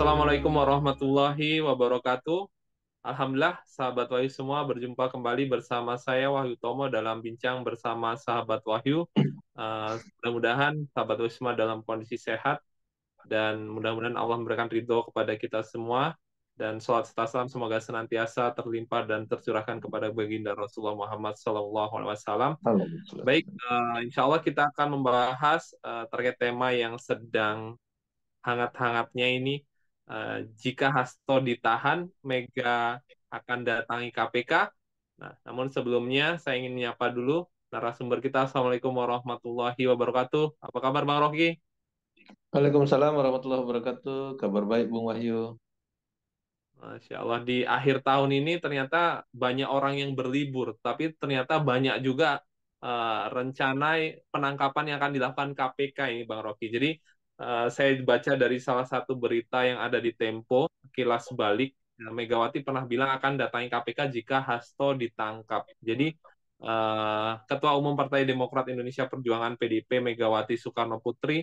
Assalamualaikum warahmatullahi wabarakatuh. Alhamdulillah, sahabat Wahyu semua berjumpa kembali bersama saya Wahyu Tomo dalam bincang bersama sahabat Wahyu. Mudah-mudahan sahabat Wahyu semua dalam kondisi sehat dan mudah-mudahan Allah memberikan ridho kepada kita semua. Dan sholat serta salam semoga senantiasa terlimpah dan tercurahkan kepada baginda Rasulullah Muhammad SAW. Alhamdulillah. Baik, insya Allah kita akan membahas terkait tema yang sedang hangat-hangatnya ini. Jika Hasto ditahan, Mega akan datangi KPK. Nah, namun sebelumnya saya ingin menyapa dulu narasumber kita. Assalamualaikum warahmatullahi wabarakatuh. Apa kabar Bang Rocky? Waalaikumsalam warahmatullahi wabarakatuh. Kabar baik, Bung Wahyu. Masya Allah, di akhir tahun ini ternyata banyak orang yang berlibur, tapi ternyata banyak juga rencana penangkapan yang akan dilakukan KPK ini, Bang Rocky. Jadi saya baca dari salah satu berita yang ada di Tempo, kilas balik, Megawati pernah bilang akan datangi KPK jika Hasto ditangkap. Jadi Ketua Umum Partai Demokrat Indonesia Perjuangan PDIP Megawati Soekarno Putri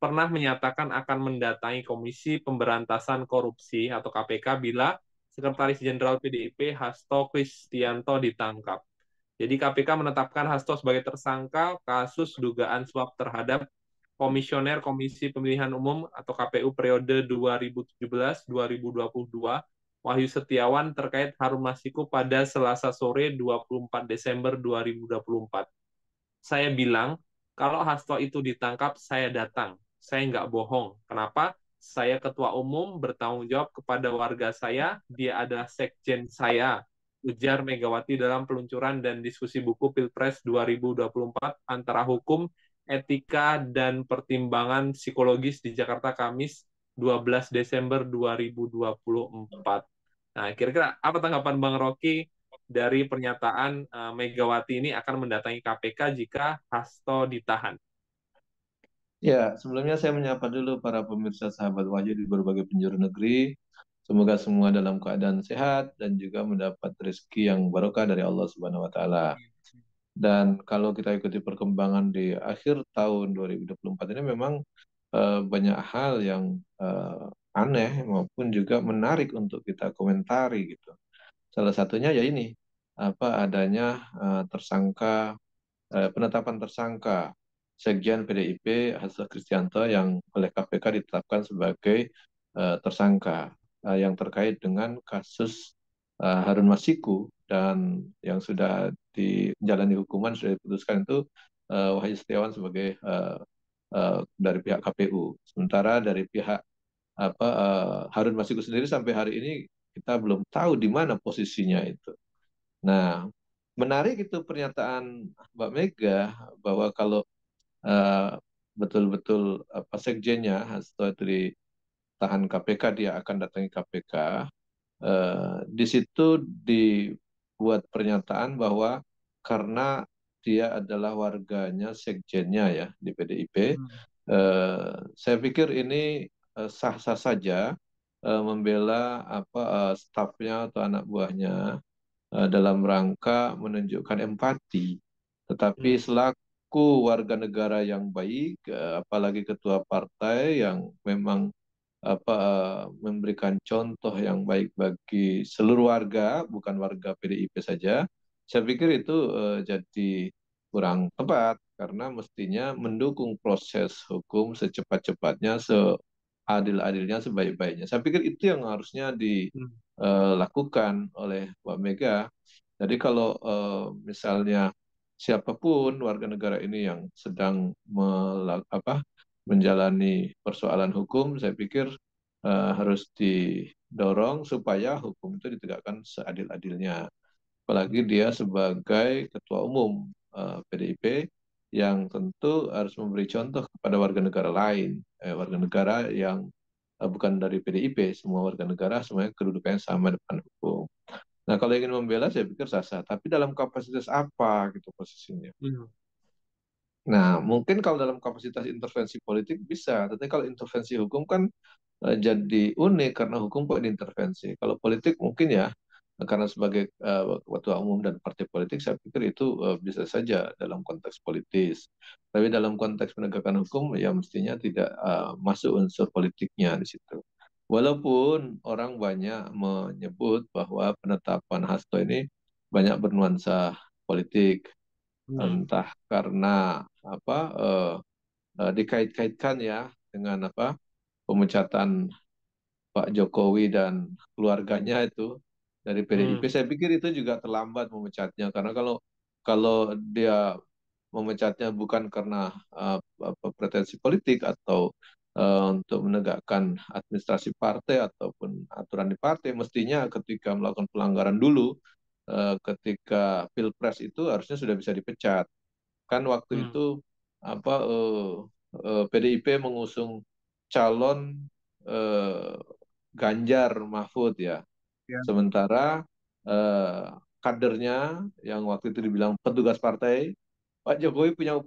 pernah menyatakan akan mendatangi Komisi Pemberantasan Korupsi atau KPK bila Sekretaris Jenderal PDIP Hasto Kristianto ditangkap. Jadi KPK menetapkan Hasto sebagai tersangka kasus dugaan suap terhadap Komisioner Komisi Pemilihan Umum atau KPU periode 2017-2022 Wahyu Setiawan terkait Harun Masiku pada Selasa sore 24 Desember 2024. Saya bilang, kalau Hasto itu ditangkap, saya datang. Saya nggak bohong. Kenapa? Saya ketua umum, bertanggung jawab kepada warga saya, dia adalah sekjen saya. Ujar Megawati dalam peluncuran dan diskusi buku Pilpres 2024 antara hukum, etika, dan pertimbangan psikologis di Jakarta Kamis 12 Desember 2024. Nah, kira-kira apa tanggapan Bang Rocky dari pernyataan Megawati ini akan mendatangi KPK jika Hasto ditahan? Ya, sebelumnya saya menyapa dulu para pemirsa sahabat Wahyu di berbagai penjuru negeri. Semoga semua dalam keadaan sehat dan juga mendapat rezeki yang barokah dari Allah Subhanahu wa taala. Dan kalau kita ikuti perkembangan di akhir tahun 2024 ini memang banyak hal yang aneh maupun juga menarik untuk kita komentari gitu. Salah satunya ya ini apa adanya penetapan tersangka Sekjen PDIP Hasto Kristianto yang oleh KPK ditetapkan sebagai tersangka yang terkait dengan kasus Harun Masiku dan yang sudah dijalani hukuman sudah diputuskan itu Wahyu Setiawan sebagai dari pihak KPU. Sementara dari pihak Harun Masiku sendiri sampai hari ini kita belum tahu di mana posisinya itu. Nah, menarik itu pernyataan Mbak Mega bahwa kalau eh, betul-betul apa sekjennya Hasto itu ditahan KPK, dia akan datangi KPK. Di situ dibuat pernyataan bahwa karena dia adalah warganya sekjennya ya di PDIP, saya pikir ini sah-sah saja membela stafnya atau anak buahnya dalam rangka menunjukkan empati. Tetapi Hmm. selaku warga negara yang baik, apalagi ketua partai yang memang memberikan contoh yang baik bagi seluruh warga, bukan warga PDIP saja, saya pikir itu jadi kurang tepat karena mestinya mendukung proses hukum secepat-cepatnya, seadil-adilnya, sebaik-baiknya. Saya pikir itu yang harusnya Hmm. dilakukan oleh Mbak Mega. Jadi kalau misalnya siapapun warga negara ini yang sedang menjalani persoalan hukum, saya pikir harus didorong supaya hukum itu ditegakkan seadil-adilnya. Apalagi dia sebagai ketua umum PDIP yang tentu harus memberi contoh kepada warga negara lain, warga negara yang bukan dari PDIP, semua warga negara semuanya kedudukannya sama depan hukum. Nah, kalau ingin membela, saya pikir sah-sah. Tapi dalam kapasitas apa gitu posisinya? Hmm. Nah, mungkin kalau dalam kapasitas intervensi politik bisa, tapi kalau intervensi hukum kan jadi unik karena hukum kok diintervensi. Kalau politik mungkin ya, karena sebagai ketua umum dan partai politik, saya pikir itu bisa saja dalam konteks politis. Tapi dalam konteks penegakan hukum, ya mestinya tidak masuk unsur politiknya di situ. Walaupun orang banyak menyebut bahwa penetapan Hasto ini banyak bernuansa politik, Hmm. entah karena apa dikait-kaitkan ya dengan apa pemecatan Pak Jokowi dan keluarganya itu dari PDIP. Hmm. Saya pikir itu juga terlambat memecatnya karena kalau kalau dia memecatnya bukan karena pretensi politik atau untuk menegakkan administrasi partai ataupun aturan di partai, mestinya ketika melakukan pelanggaran dulu, ketika pilpres itu harusnya sudah bisa dipecat. Kan waktu Hmm. itu apa PDIP mengusung calon eh, Ganjar Mahfud ya. Ya. Sementara eh, kadernya yang waktu itu dibilang petugas partai, Pak Jokowi punya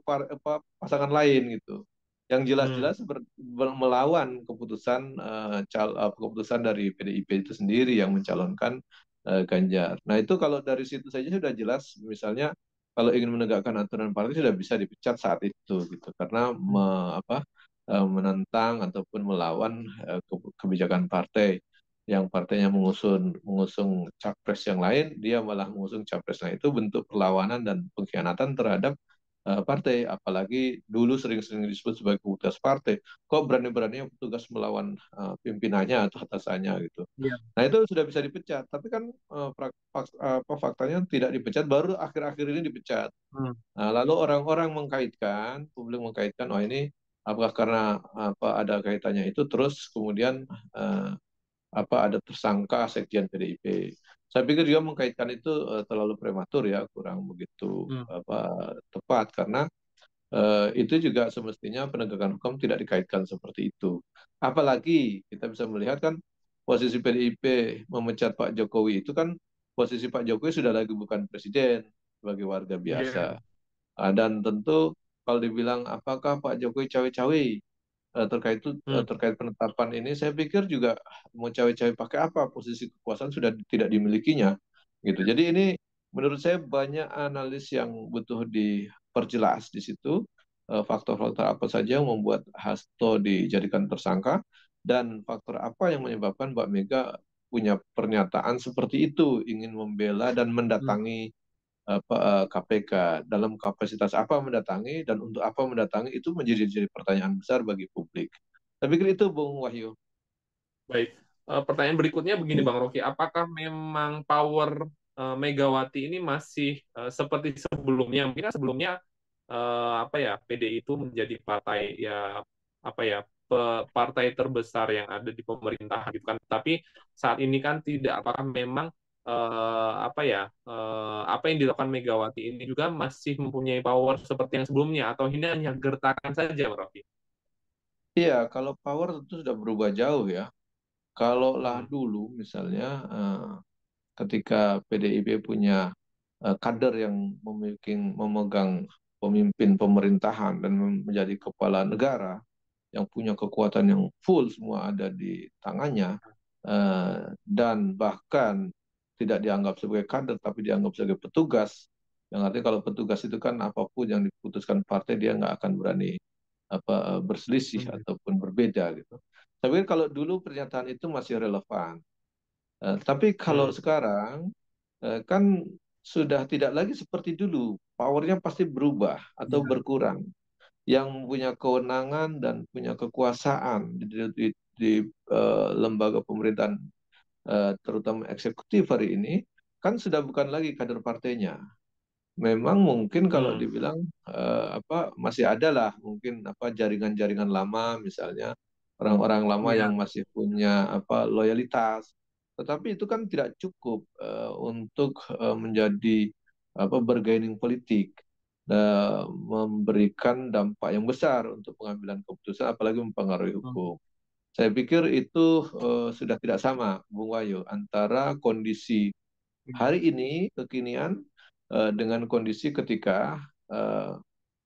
pasangan lain gitu. Yang Hmm. jelas-jelas melawan keputusan keputusan dari PDIP itu sendiri yang mencalonkan Ganjar. Nah itu kalau dari situ saja sudah jelas, misalnya kalau ingin menegakkan aturan partai sudah bisa dipecat saat itu gitu, karena Hmm. menentang ataupun melawan kebijakan partai yang partainya mengusung mengusung capres yang lain, dia malah mengusung capres. Nah, itu bentuk perlawanan dan pengkhianatan terhadap partai. Apalagi dulu sering-sering disebut sebagai petugas partai. Kok berani-beraninya petugas melawan pimpinannya atau atasannya gitu. Ya. Nah, itu sudah bisa dipecat. Tapi kan faktanya tidak dipecat, baru akhir-akhir ini dipecat. Hmm. Nah, lalu orang-orang mengkaitkan, publik mengkaitkan, oh ini apakah karena apa ada kaitannya itu, terus kemudian eh, apa ada tersangka sekjen PDIP. Saya pikir dia mengkaitkan itu terlalu prematur ya, kurang begitu Hmm. apa tepat karena itu juga semestinya penegakan hukum tidak dikaitkan seperti itu. Apalagi kita bisa melihat kan posisi PDIP memecat Pak Jokowi itu kan posisi Pak Jokowi sudah lagi bukan presiden sebagai warga biasa. Ya. Dan tentu kalau dibilang apakah Pak Jokowi cawe-cawe Hmm. terkait penetapan ini, saya pikir juga mau cawe-cawe pakai apa, posisi kekuasaan sudah tidak dimilikinya gitu. Jadi ini menurut saya banyak analis yang butuh diperjelas di situ, faktor-faktor apa saja yang membuat Hasto dijadikan tersangka dan faktor apa yang menyebabkan Mbak Mega punya pernyataan seperti itu, ingin membela dan Hmm. mendatangi KPK, dalam kapasitas apa mendatangi dan untuk apa mendatangi, itu menjadi pertanyaan besar bagi publik. Saya pikir itu, Bung Wahyu. Baik. Pertanyaan berikutnya begini Bang Rocky, apakah memang power Megawati ini masih seperti sebelumnya? Mungkin kan sebelumnya apa ya PDI itu menjadi partai ya apa ya partai terbesar yang ada di pemerintahan gitu kan. Tapi saat ini kan tidak. Apakah memang apa ya apa yang dilakukan Megawati ini juga masih mempunyai power seperti yang sebelumnya atau ini hanya gertakan saja, Bang Rocky? Iya, kalau power tentu sudah berubah jauh ya. Kalau lah Hmm. dulu misalnya ketika PDIP punya kader yang memegang pemimpin pemerintahan dan menjadi kepala negara yang punya kekuatan yang full semua ada di tangannya, dan bahkan tidak dianggap sebagai kader tapi dianggap sebagai petugas, yang artinya kalau petugas itu kan apapun yang diputuskan partai dia nggak akan berani berselisih Hmm. ataupun berbeda gitu. Tapi kalau dulu pernyataan itu masih relevan. Tapi kalau Hmm. sekarang kan sudah tidak lagi seperti dulu. Powernya pasti berubah atau Ya. berkurang. Yang punya kewenangan dan punya kekuasaan di lembaga pemerintahan, terutama eksekutif hari ini, kan sudah bukan lagi kader partainya. Memang mungkin kalau Hmm. dibilang masih ada lah mungkin jaringan-jaringan lama, misalnya orang-orang lama Ya. yang masih punya loyalitas, tetapi itu kan tidak cukup untuk menjadi bergaining politik, memberikan dampak yang besar untuk pengambilan keputusan apalagi mempengaruhi Hmm. hukum. Saya pikir itu sudah tidak sama, Bung Wayu, antara kondisi Ya. hari ini kekinian dengan kondisi ketika eh,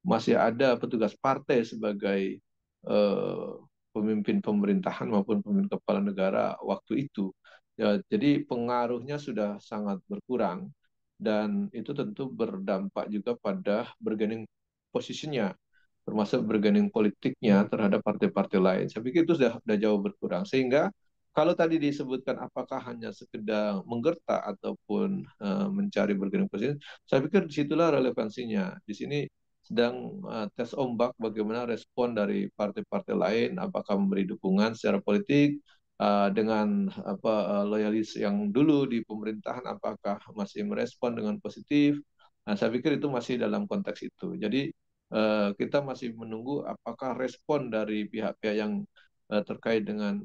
masih ada petugas partai sebagai eh, pemimpin pemerintahan maupun pemimpin kepala negara waktu itu. Ya, jadi pengaruhnya sudah sangat berkurang dan itu tentu berdampak juga pada bargaining posisinya, termasuk bargaining politiknya Hmm. terhadap partai-partai lain. Saya pikir itu sudah jauh berkurang sehingga kalau tadi disebutkan apakah hanya sekedar menggertak ataupun mencari bergening posisi, saya pikir disitulah relevansinya. Di sini sedang tes ombak bagaimana respon dari partai-partai lain, apakah memberi dukungan secara politik dengan loyalis yang dulu di pemerintahan, apakah masih merespon dengan positif. Nah, saya pikir itu masih dalam konteks itu. Jadi kita masih menunggu apakah respon dari pihak-pihak yang terkait dengan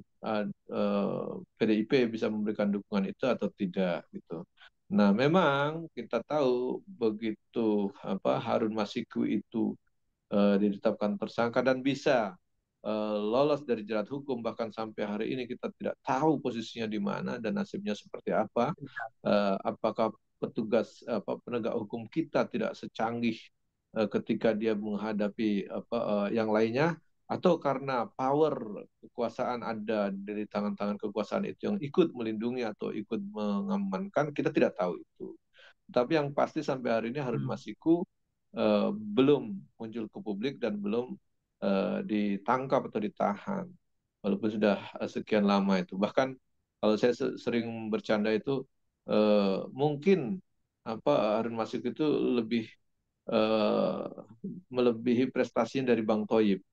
PDIP bisa memberikan dukungan itu atau tidak gitu. Nah, memang kita tahu begitu Harun Masiku itu ditetapkan tersangka dan bisa lolos dari jerat hukum, bahkan sampai hari ini kita tidak tahu posisinya di mana dan nasibnya seperti apa. Apakah petugas penegak hukum kita tidak secanggih ketika dia menghadapi yang lainnya, atau karena power kekuasaan ada di tangan-tangan kekuasaan itu yang ikut melindungi atau ikut mengamankan, kita tidak tahu itu. Tapi yang pasti sampai hari ini Harun Hmm. Masiku belum muncul ke publik dan belum ditangkap atau ditahan, walaupun sudah sekian lama itu. Bahkan kalau saya sering bercanda itu, mungkin Harun Masiku itu lebih eh, melebihi prestasinya dari Bang Toyib.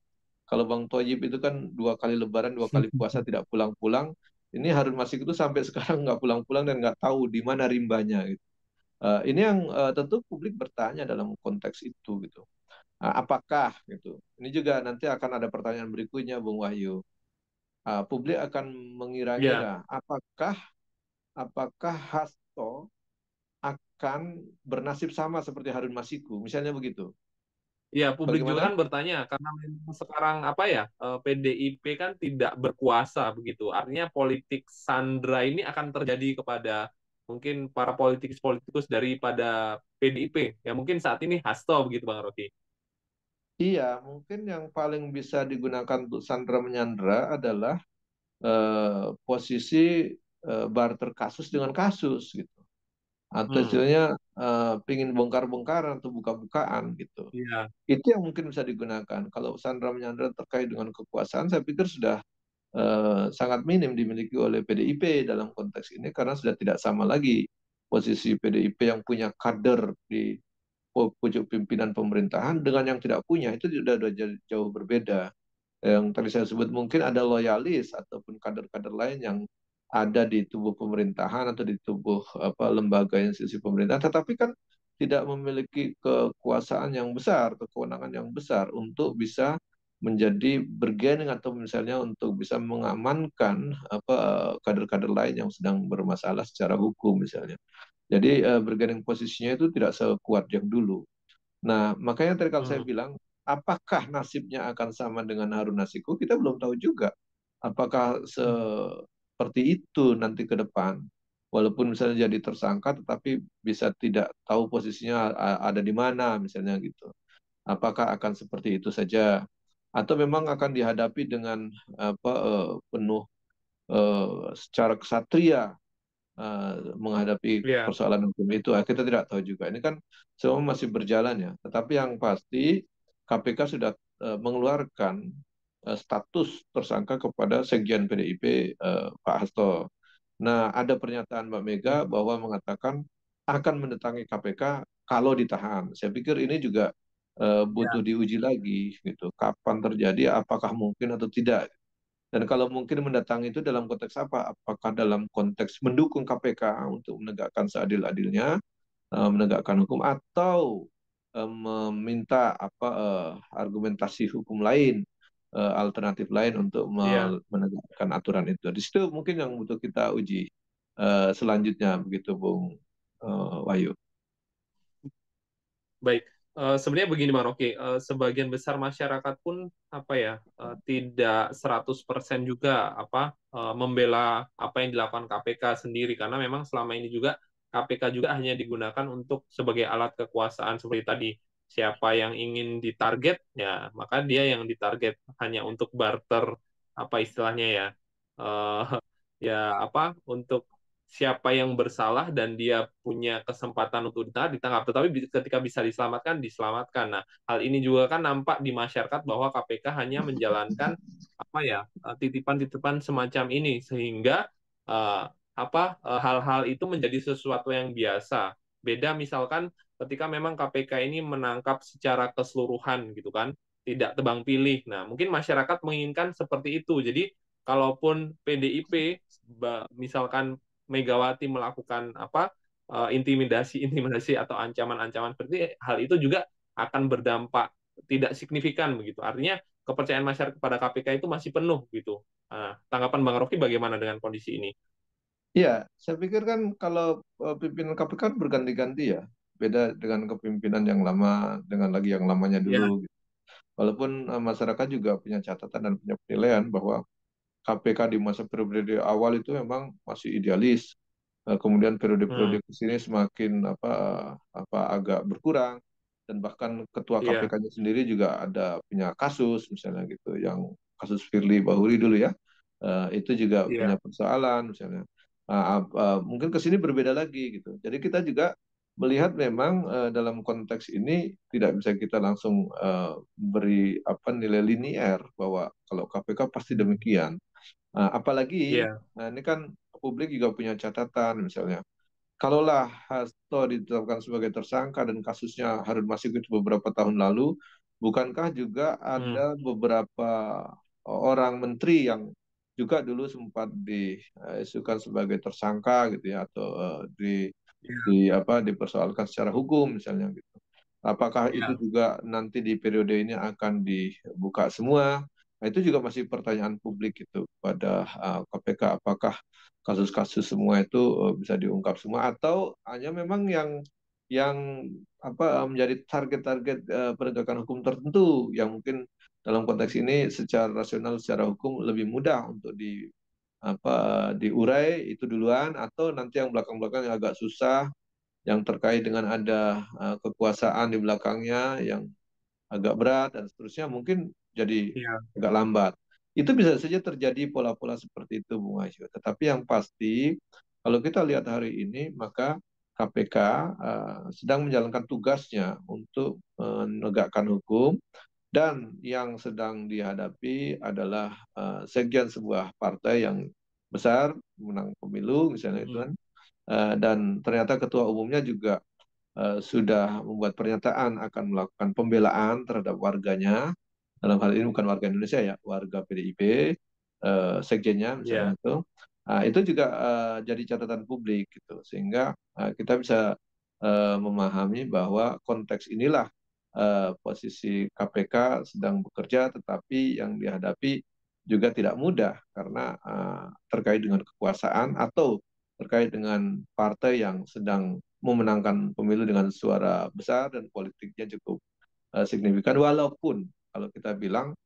Kalau Bang Toyib itu kan 2 kali Lebaran, 2 kali puasa tidak pulang-pulang. Ini Harun Masiku itu sampai sekarang nggak pulang-pulang dan nggak tahu di mana rimbanya gitu. Ini yang tentu publik bertanya dalam konteks itu gitu. Apakah gitu? Ini juga nanti akan ada pertanyaan berikutnya, Bung Wahyu. Publik akan Ya, mengira-ngira apakah Hasto akan bernasib sama seperti Harun Masiku, misalnya begitu. ya, publik juga Bagaimana? kan bertanya karena memang sekarang apa ya, PDIP kan tidak berkuasa begitu. Artinya politik sandra ini akan terjadi kepada mungkin para politikus-politikus daripada PDIP. Ya mungkin saat ini Hasto begitu Bang Rocky. Iya, mungkin yang paling bisa digunakan untuk sandra menyandra adalah posisi barter kasus dengan kasus gitu. Atau Hmm, istilahnya pingin bongkar-bongkaran atau buka-bukaan gitu. iya, Itu yang mungkin bisa digunakan. Kalau sandra menyandra terkait dengan kekuasaan, saya pikir sudah sangat minim dimiliki oleh PDIP dalam konteks ini, karena sudah tidak sama lagi posisi PDIP yang punya kader di pucuk pimpinan pemerintahan dengan yang tidak punya, itu sudah jauh berbeda. Yang tadi saya sebut mungkin ada loyalis ataupun kader-kader lain yang ada di tubuh pemerintahan atau di tubuh lembaga institusi pemerintahan, tetapi kan tidak memiliki kekuasaan yang besar, kewenangan yang besar untuk bisa menjadi bergening atau misalnya untuk bisa mengamankan kader-kader lain yang sedang bermasalah secara hukum misalnya. Jadi bergening posisinya itu tidak sekuat yang dulu. Nah, makanya tadi kalau saya hmm, bilang, apakah nasibnya akan sama dengan Harun Masiku, kita belum tahu juga. Apakah seperti itu nanti ke depan? Walaupun misalnya jadi tersangka, tetapi bisa tidak tahu posisinya ada di mana, misalnya gitu. Apakah akan seperti itu saja? Atau memang akan dihadapi dengan penuh secara kesatria menghadapi iya, persoalan hukum itu. Kita tidak tahu juga. Ini kan semua masih berjalan ya. Tetapi yang pasti KPK sudah mengeluarkan status tersangka kepada Sekjen PDIP Pak Hasto. Nah, ada pernyataan Mbak Mega bahwa mengatakan akan mendatangi KPK kalau ditahan. Saya pikir ini juga butuh diuji lagi gitu. Kapan terjadi, apakah mungkin atau tidak. Dan kalau mungkin mendatangi itu dalam konteks apa? Apakah dalam konteks mendukung KPK untuk menegakkan seadil-adilnya, menegakkan hukum, atau meminta argumentasi hukum lain, alternatif lain untuk iya. menegakkan aturan itu. Di situ mungkin yang butuh kita uji selanjutnya, begitu Bung Wahyu. Baik, sebenarnya begini Bang Rocky, sebagian besar masyarakat pun apa ya, tidak 100% juga apa membela apa yang dilakukan KPK sendiri karena memang selama ini juga KPK juga hanya digunakan untuk sebagai alat kekuasaan seperti tadi. Siapa yang ingin ditarget ya, maka dia yang ditarget hanya untuk barter apa istilahnya ya. eh, ya apa untuk siapa yang bersalah dan dia punya kesempatan untuk ditangkap, tetapi ketika bisa diselamatkan, diselamatkan. Nah, hal ini juga kan nampak di masyarakat bahwa KPK hanya menjalankan apa ya, titipan-titipan semacam ini, sehingga eh, hal-hal itu menjadi sesuatu yang biasa. Beda misalkan ketika memang KPK ini menangkap secara keseluruhan gitu kan, tidak tebang pilih. Nah, mungkin masyarakat menginginkan seperti itu. Jadi kalaupun PDIP misalkan Megawati melakukan intimidasi atau ancaman-ancaman seperti hal itu juga akan berdampak tidak signifikan begitu. Artinya kepercayaan masyarakat kepada KPK itu masih penuh gitu. Tanggapan Bang Rocky bagaimana dengan kondisi ini? Iya, saya pikir kan kalau pimpinan KPK kan berganti-ganti ya, beda dengan kepemimpinan yang lama dengan lagi yang lamanya dulu, Ya, gitu. Walaupun masyarakat juga punya catatan dan punya penilaian bahwa KPK di masa periode awal itu memang masih idealis. Kemudian periode-periode hmm, ke sini semakin agak berkurang, dan bahkan ketua iya, KPK-nya sendiri juga ada punya kasus misalnya gitu, yang kasus Firly Bahuri dulu ya. Itu juga punya iya, persoalan misalnya. Mungkin ke sini berbeda lagi gitu. Jadi kita juga melihat memang dalam konteks ini tidak bisa kita langsung beri nilai linier bahwa kalau KPK pasti demikian. Apalagi iya, ini kan publik juga punya catatan misalnya. Kalaulah Hasto ditetapkan sebagai tersangka dan kasusnya Harun Masiku itu beberapa tahun lalu, bukankah juga hmm, ada beberapa orang menteri yang juga dulu sempat diisukan sebagai tersangka gitu ya, atau iya, dipersoalkan secara hukum misalnya gitu. Apakah itu iya, juga nanti di periode ini akan dibuka semua? Nah, itu juga masih pertanyaan publik itu pada KPK. Apakah kasus-kasus semua itu bisa diungkap semua, atau hanya memang yang menjadi target-target penegakan hukum tertentu yang mungkin dalam konteks ini secara rasional, secara hukum lebih mudah untuk diurai itu duluan, atau nanti yang belakang-belakang yang agak susah, yang terkait dengan ada kekuasaan di belakangnya yang agak berat dan seterusnya, mungkin jadi iya, agak lambat. Itu bisa saja terjadi pola-pola seperti itu, Bung Aisyu. Tetapi yang pasti, kalau kita lihat hari ini, maka KPK sedang menjalankan tugasnya untuk menegakkan hukum, dan yang sedang dihadapi adalah sekjen sebuah partai yang besar, menang pemilu misalnya itu hmm, kan. Dan ternyata ketua umumnya juga sudah membuat pernyataan akan melakukan pembelaan terhadap warganya. Dalam hal ini bukan warga Indonesia ya, warga PDIP, sekjennya misalnya iya, itu. Itu juga jadi catatan publik gitu, sehingga kita bisa memahami bahwa konteks inilah posisi KPK sedang bekerja, tetapi yang dihadapi juga tidak mudah karena terkait dengan kekuasaan atau terkait dengan partai yang sedang memenangkan pemilu dengan suara besar dan politiknya cukup signifikan, walaupun kalau kita bilang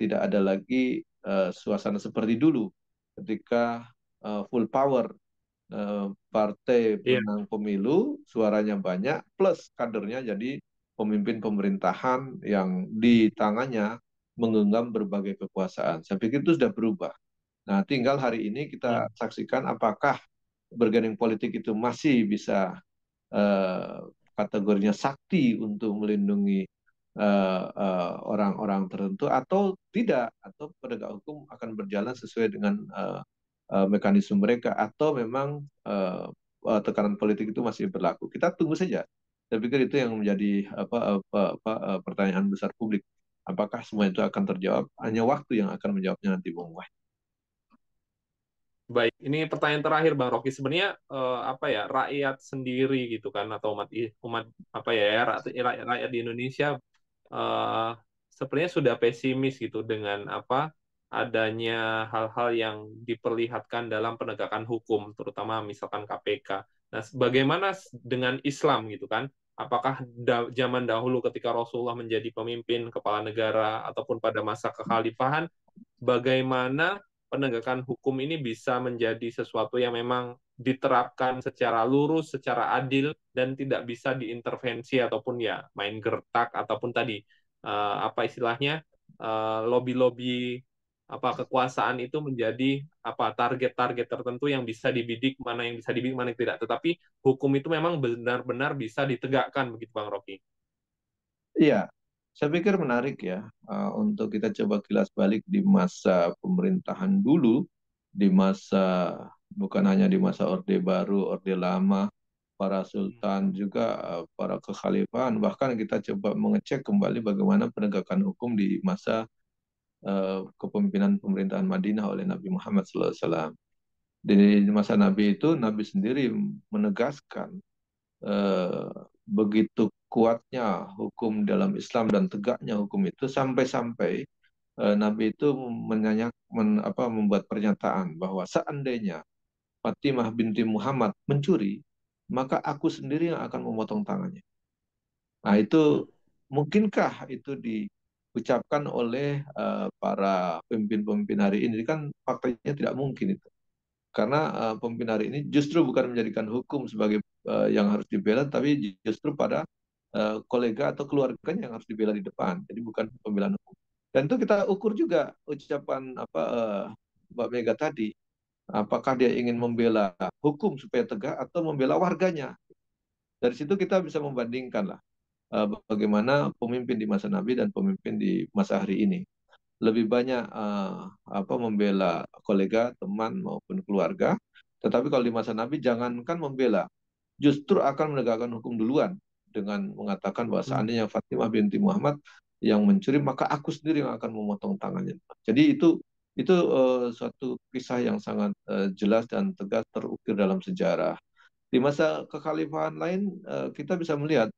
tidak ada lagi suasana seperti dulu ketika full power, partai iya, menang pemilu, suaranya banyak, plus kadernya jadi pemimpin pemerintahan yang di tangannya menggenggam berbagai kekuasaan. Saya pikir itu sudah berubah. Nah, tinggal hari ini kita hmm, saksikan apakah bergaining politik itu masih bisa eh, kategorinya sakti untuk melindungi orang-orang tertentu atau tidak, atau penegak hukum akan berjalan sesuai dengan mekanisme mereka, atau memang tekanan politik itu masih berlaku. Kita tunggu saja. Saya pikir itu yang menjadi pertanyaan besar publik. Apakah semua itu akan terjawab? Hanya waktu yang akan menjawabnya nanti, Bung Wah. baik. Ini pertanyaan terakhir Bang Rocky. Sebenarnya rakyat sendiri gitu kan atau umat apa ya rakyat di Indonesia eh, sepertinya sudah pesimis gitu dengan adanya hal-hal yang diperlihatkan dalam penegakan hukum, terutama misalkan KPK. Nah, bagaimana dengan Islam gitu kan? Apakah zaman dahulu ketika Rasulullah menjadi pemimpin kepala negara ataupun pada masa kekhalifahan, bagaimana penegakan hukum ini bisa menjadi sesuatu yang memang diterapkan secara lurus, secara adil, dan tidak bisa diintervensi ataupun ya main gertak ataupun tadi apa istilahnya lobby-lobby kekuasaan itu menjadi target-target tertentu yang bisa dibidik, mana yang bisa dibidik, mana yang tidak. Tetapi hukum itu memang benar-benar bisa ditegakkan begitu Bang Rocky. Iya, saya pikir menarik ya untuk kita coba kilas balik di masa pemerintahan dulu, di masa bukan hanya di masa Orde Baru, Orde Lama, para sultan juga para kekhalifahan, bahkan kita coba mengecek kembali bagaimana penegakan hukum di masa kepemimpinan pemerintahan Madinah oleh Nabi Muhammad SAW. Di masa Nabi itu, Nabi sendiri menegaskan eh, begitu kuatnya hukum dalam Islam dan tegaknya hukum itu sampai-sampai Nabi itu membuat pernyataan bahwa seandainya Fatimah binti Muhammad mencuri, maka aku sendiri yang akan memotong tangannya. Nah, itu mungkinkah itu diucapkan oleh para pemimpin-pemimpin hari ini? Kan faktanya tidak mungkin itu. Karena pemimpin hari ini justru bukan menjadikan hukum sebagai yang harus dibela, tapi justru pada kolega atau keluarganya yang harus dibela di depan. Jadi bukan pembelaan hukum. Dan itu kita ukur juga ucapan Mbak Mega tadi. Apakah dia ingin membela hukum supaya tegak atau membela warganya? Dari situ kita bisa membandingkan lah bagaimana pemimpin di masa Nabi dan pemimpin di masa hari ini. Lebih banyak membela kolega, teman maupun keluarga. Tetapi kalau di masa Nabi jangankan membela, justru akan menegakkan hukum duluan dengan mengatakan bahwa seandainya Fatimah binti Muhammad yang mencuri, maka aku sendiri yang akan memotong tangannya. Jadi itu suatu kisah yang sangat jelas dan tegas terukir dalam sejarah. Di masa kekhalifahan lain kita bisa melihat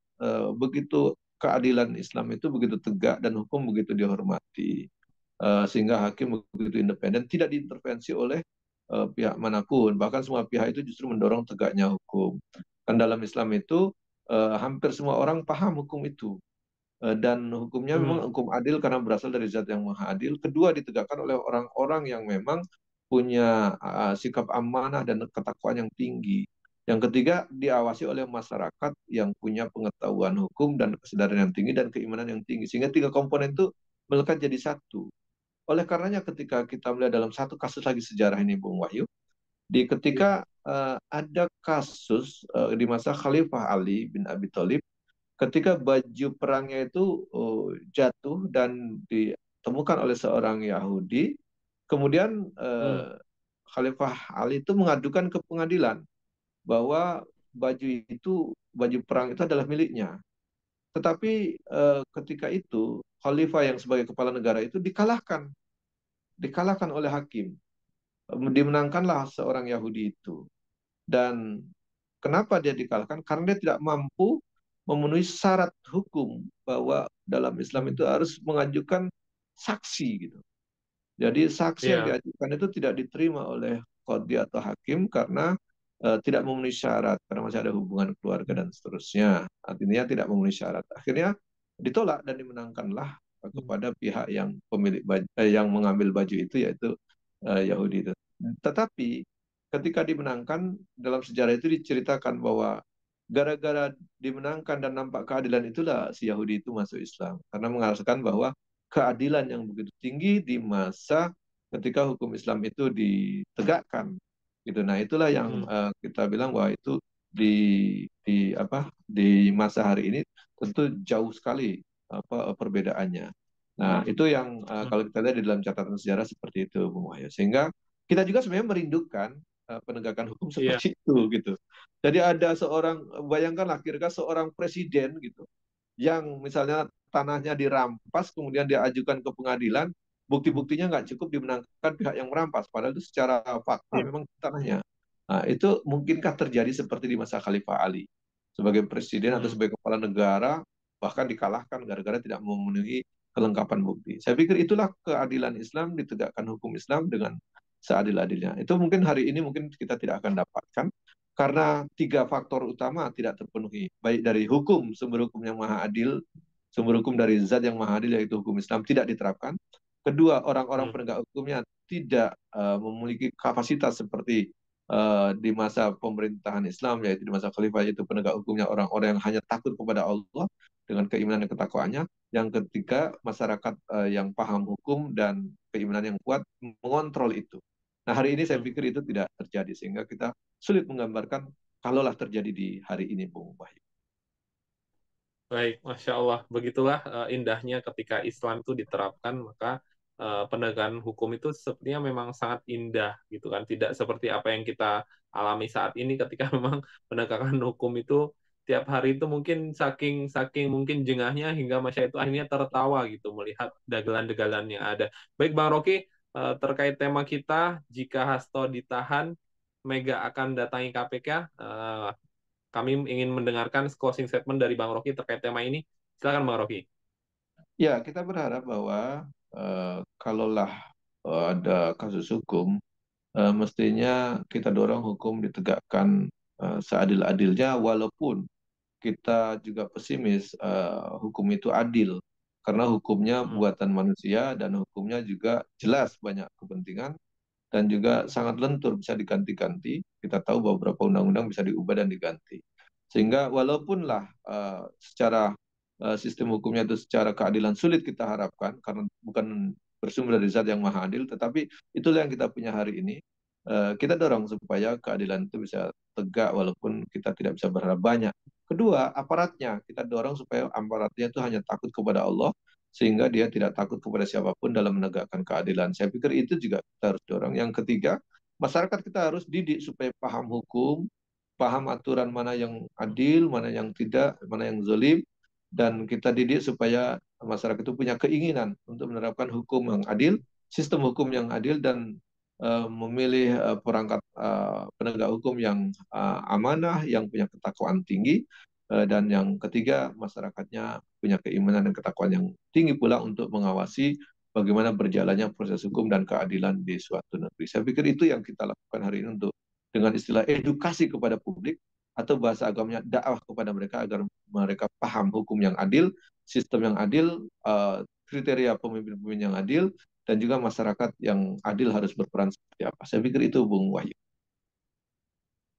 begitu keadilan Islam itu begitu tegak dan hukum begitu dihormati. Sehingga hakim begitu independen, tidak diintervensi oleh pihak manapun. Bahkan semua pihak itu justru mendorong tegaknya hukum. Kan dalam Islam itu hampir semua orang paham hukum itu. Dan hukumnya memang hukum adil karena berasal dari zat yang maha adil. Kedua, ditegakkan oleh orang-orang yang memang punya sikap amanah dan ketakwaan yang tinggi. Yang ketiga, diawasi oleh masyarakat yang punya pengetahuan hukum dan kesadaran yang tinggi dan keimanan yang tinggi. Sehingga tiga komponen itu melekat jadi satu. Oleh karenanya ketika kita melihat dalam satu kasus lagi sejarah ini, Bung Wahyu, ketika ada kasus di masa Khalifah Ali bin Abi Thalib, ketika baju perangnya itu jatuh dan ditemukan oleh seorang Yahudi, kemudian Khalifah Ali itu mengadukan ke pengadilan bahwa baju perang itu adalah miliknya. Tetapi ketika itu Khalifah yang sebagai kepala negara itu dikalahkan oleh hakim. Dimenangkanlah seorang Yahudi itu. Dan kenapa dia dikalahkan? Karena dia tidak mampu memenuhi syarat hukum bahwa dalam Islam itu harus mengajukan saksi gitu. Jadi saksi yang Iya. diajukan itu tidak diterima oleh qadhi atau hakim karena tidak memenuhi syarat, karena masih ada hubungan keluarga dan seterusnya. Artinya tidak memenuhi syarat. Akhirnya ditolak dan dimenangkanlah kepada pihak yang yang mengambil baju itu, yaitu Yahudi itu. Tetapi ketika dimenangkan, dalam sejarah itu diceritakan bahwa gara-gara dimenangkan dan nampak keadilan itulah si Yahudi itu masuk Islam. Karena mengatakan bahwa keadilan yang begitu tinggi di masa ketika hukum Islam itu ditegakkan. Gitu. Nah, itulah yang kita bilang bahwa itu di masa hari ini tentu jauh sekali perbedaannya. Nah, itu yang kalau kita lihat di dalam catatan sejarah seperti itu, Bung Wahyu. Sehingga kita juga sebenarnya merindukan penegakan hukum Iya. seperti itu gitu. Jadi ada seorang, bayangkanlah kira-kira seorang presiden gitu yang misalnya tanahnya dirampas kemudian dia ajukan ke pengadilan, bukti-buktinya nggak cukup dimenangkan pihak yang merampas, padahal itu secara fakta memang tanahnya. Nah, itu mungkinkah terjadi seperti di masa Khalifah Ali sebagai presiden atau sebagai kepala negara bahkan dikalahkan gara-gara tidak memenuhi kelengkapan bukti. Saya pikir itulah keadilan Islam, ditegakkan hukum Islam dengan seadil-adilnya. Itu mungkin hari ini mungkin kita tidak akan dapatkan karena tiga faktor utama tidak terpenuhi, baik dari hukum, sumber hukum yang maha adil, sumber hukum dari zat yang maha adil yaitu hukum Islam tidak diterapkan. Kedua, orang-orang penegak hukumnya tidak memiliki kapasitas seperti di masa pemerintahan Islam, yaitu di masa khalifah, yaitu penegak hukumnya orang-orang yang hanya takut kepada Allah. dengan keimanan dan ketakwaannya. Yang ketiga, masyarakat yang paham hukum dan keimanan yang kuat mengontrol itu. Nah, hari ini saya Hmm. pikir itu tidak terjadi, sehingga kita sulit menggambarkan kalaulah terjadi di hari ini, Bung Wahyu. Baik, Masya Allah. Begitulah indahnya ketika Islam itu diterapkan, maka penegakan hukum itu sepertinya memang sangat indah, gitu kan. Tidak seperti apa yang kita alami saat ini ketika memang penegakan hukum itu tiap hari itu mungkin saking saking mungkin jengahnya hingga masyarakat itu akhirnya tertawa gitu melihat dagelan-dagelan yang ada. Baik, Bang Rocky, terkait tema kita, jika Hasto ditahan, Mega akan datangi KPK. Kami ingin mendengarkan closing statement dari Bang Rocky terkait tema ini. Silakan Bang Rocky. Ya, kita berharap bahwa kalaulah ada kasus hukum, mestinya kita dorong hukum ditegakkan seadil-adilnya, walaupun kita juga pesimis hukum itu adil, karena hukumnya Hmm. buatan manusia dan hukumnya juga jelas banyak kepentingan dan juga sangat lentur, bisa diganti-ganti. Kita tahu beberapa undang-undang bisa diubah dan diganti. Sehingga walaupunlah secara sistem hukumnya itu secara keadilan sulit kita harapkan, karena bukan bersumber dari zat yang maha adil, tetapi itulah yang kita punya hari ini. Kita dorong supaya keadilan itu bisa tegak walaupun kita tidak bisa berharap banyak. Kedua, aparatnya. Kita dorong supaya aparatnya itu hanya takut kepada Allah, sehingga dia tidak takut kepada siapapun dalam menegakkan keadilan. Saya pikir itu juga kita harus dorong. Yang ketiga, masyarakat kita harus didik supaya paham hukum, paham aturan mana yang adil, mana yang tidak, mana yang zalim, dan kita didik supaya masyarakat itu punya keinginan untuk menerapkan hukum yang adil, sistem hukum yang adil, dan memilih perangkat penegak hukum yang amanah, yang punya ketakwaan tinggi. Dan yang ketiga, masyarakatnya punya keimanan dan ketakwaan yang tinggi pula untuk mengawasi bagaimana berjalannya proses hukum dan keadilan di suatu negeri. Saya pikir itu yang kita lakukan hari ini, untuk dengan istilah edukasi kepada publik, atau bahasa agamanya dakwah kepada mereka agar mereka paham hukum yang adil, sistem yang adil, kriteria pemimpin-pemimpin yang adil, dan juga masyarakat yang adil harus berperan seperti apa. Saya pikir itu, Bung Wahyu.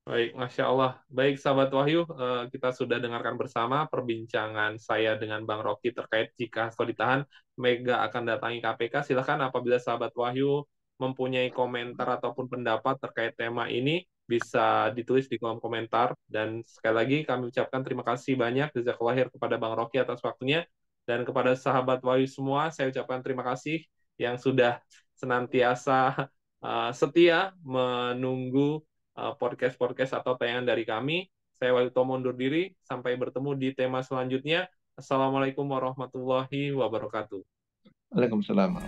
Baik, Masya Allah. Baik, sahabat Wahyu, kita sudah dengarkan bersama perbincangan saya dengan Bang Rocky terkait jika Hasto ditahan, Mega akan datangi KPK. Silakan apabila sahabat Wahyu mempunyai komentar ataupun pendapat terkait tema ini, bisa ditulis di kolom komentar. Dan sekali lagi kami ucapkan terima kasih banyak jazakallahu khair kepada Bang Rocky atas waktunya. Dan kepada sahabat Wahyu semua, saya ucapkan terima kasih yang sudah senantiasa setia menunggu podcast-podcast atau tayangan dari kami. Saya Wahyu Tomo undur diri. Sampai bertemu di tema selanjutnya. Assalamualaikum warahmatullahi wabarakatuh. Waalaikumsalam.